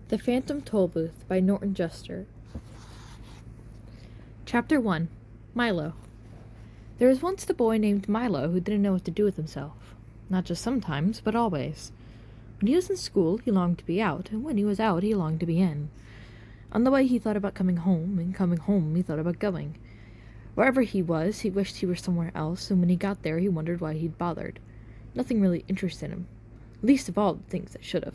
The Phantom Tollbooth by Norton Juster. Chapter 1. Milo. There was once a boy named Milo who didn't know what to do with himself. Not just sometimes, but always. When he was in school, he longed to be out, and when he was out, he longed to be in. On the way, he thought about coming home, and coming home, he thought about going. Wherever he was, he wished he were somewhere else, and when he got there, he wondered why he'd bothered. Nothing really interested him, least of all the things that should have.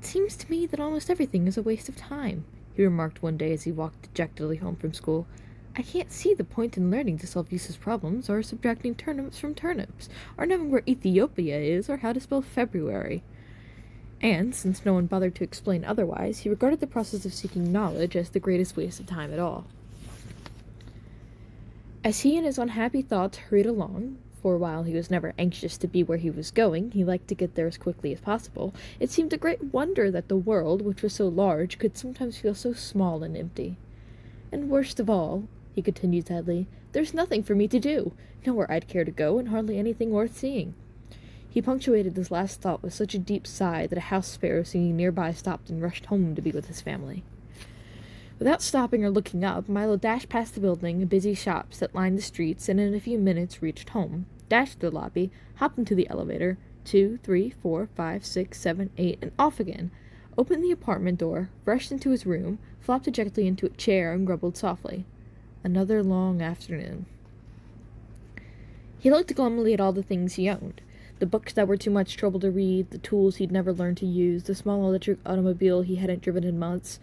"It seems to me that almost everything is a waste of time," he remarked one day as he walked dejectedly home from school. "I can't see the point in learning to solve useless problems, or subtracting turnips from turnips, or knowing where Ethiopia is, or how to spell February." And, since no one bothered to explain otherwise, he regarded the process of seeking knowledge as the greatest waste of time at all. As he and his unhappy thoughts hurried along, for while he was never anxious to be where he was going, he liked to get there as quickly as possible, it seemed a great wonder that the world, which was so large, could sometimes feel so small and empty. "And worst of all," he continued sadly, "there's nothing for me to do, nowhere I'd care to go, and hardly anything worth seeing." He punctuated this last thought with such a deep sigh that a house sparrow singing nearby stopped and rushed home to be with his family. Without stopping or looking up, Milo dashed past the building and busy shops that lined the streets, and in a few minutes reached home, dashed to the lobby, hopped into the elevator, 2, 3, 4, 5, 6, 7, 8, and off again, opened the apartment door, rushed into his room, flopped dejectedly into a chair, and grumbled softly. Another long afternoon. He looked glumly at all the things he owned. The books that were too much trouble to read, the tools he'd never learned to use, the small electric automobile he hadn't driven in months,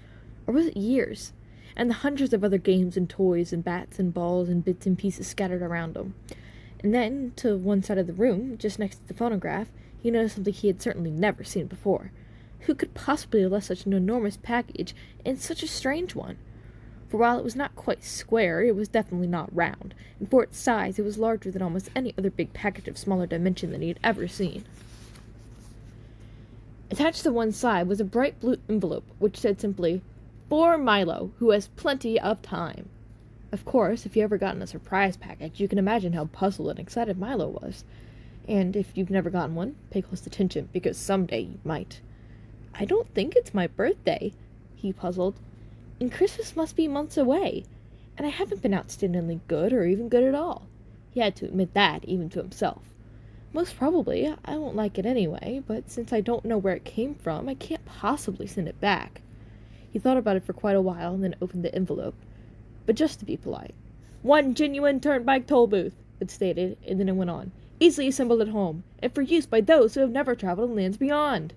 or was it years? And the hundreds of other games and toys and bats and balls and bits and pieces scattered around him. And then, to one side of the room, just next to the phonograph, he noticed something he had certainly never seen before. Who could possibly have left such an enormous package, and such a strange one? For while it was not quite square, it was definitely not round, and for its size it was larger than almost any other big package of smaller dimension that he had ever seen. Attached to one side was a bright blue envelope, which said simply, "For Milo, who has plenty of time." Of course, if you ever gotten a surprise package, you can imagine how puzzled and excited Milo was. And if you've never gotten one, pay close attention, because someday you might. "I don't think it's my birthday," he puzzled. "And Christmas must be months away. And I haven't been outstandingly good, or even good at all." He had to admit that, even to himself. "Most probably, I won't like it anyway, but since I don't know where it came from, I can't possibly send it back." He thought about it for quite a while, and then opened the envelope. But just to be polite. "One genuine turnpike toll booth," it stated, and then it went on. "Easily assembled at home, and for use by those who have never traveled in lands beyond."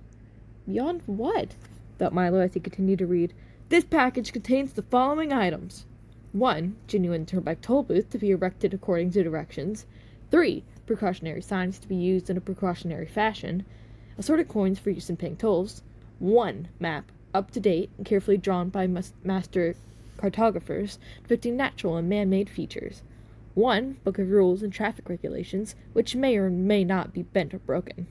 Beyond what? Thought Milo as he continued to read. "This package contains the following items. 1. Genuine turnpike toll booth to be erected according to directions. 3. Precautionary signs to be used in a precautionary fashion. Assorted coins for use in paying tolls. 1. Map, up to date and carefully drawn by master cartographers, depicting natural and man-made features. 1. Book of rules and traffic regulations, which may or may not be bent or broken."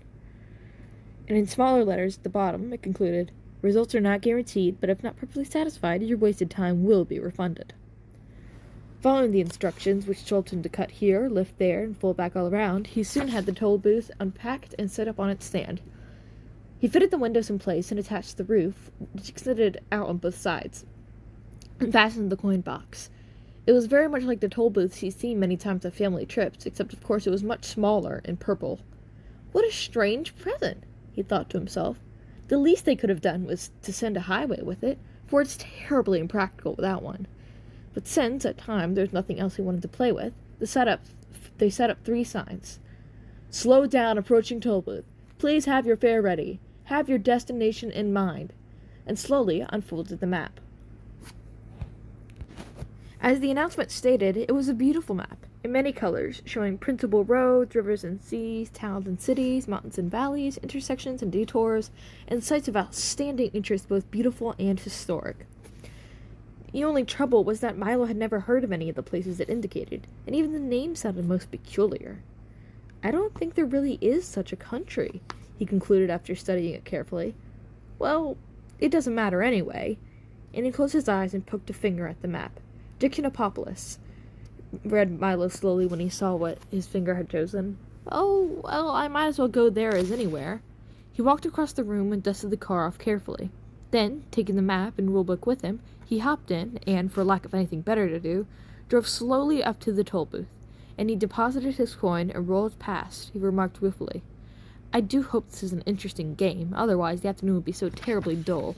And in smaller letters at the bottom, it concluded, "Results are not guaranteed, but if not perfectly satisfied, your wasted time will be refunded." Following the instructions, which told him to cut here, lift there, and fold back all around, he soon had the toll booth unpacked and set up on its stand. He fitted the windows in place and attached the roof, which extended out on both sides, and fastened the coin box. It was very much like the toll booths he'd seen many times on family trips, except of course it was much smaller and purple. What a strange present, he thought to himself. The least they could have done was to send a highway with it, for it's terribly impractical without one. But since, at times, there was nothing else he wanted to play with, they set up 3 signs. "Slow down approaching toll booth. Please have your fare ready. Have your destination in mind," and slowly unfolded the map. As the announcement stated, it was a beautiful map, in many colors, showing principal roads, rivers and seas, towns and cities, mountains and valleys, intersections and detours, and sites of outstanding interest, both beautiful and historic. The only trouble was that Milo had never heard of any of the places it indicated, and even the names sounded most peculiar. "I don't think there really is such a country," he concluded after studying it carefully. "Well, it doesn't matter anyway," and he closed his eyes and poked a finger at the map. "Dictionopolis," read Milo slowly when he saw what his finger had chosen. "Oh, well, I might as well go there as anywhere." He walked across the room and dusted the car off carefully. Then, taking the map and rulebook with him, he hopped in and, for lack of anything better to do, drove slowly up to the toll booth. And he deposited his coin and rolled past. He remarked ruefully, "I do hope this is an interesting game, otherwise the afternoon would be so terribly dull."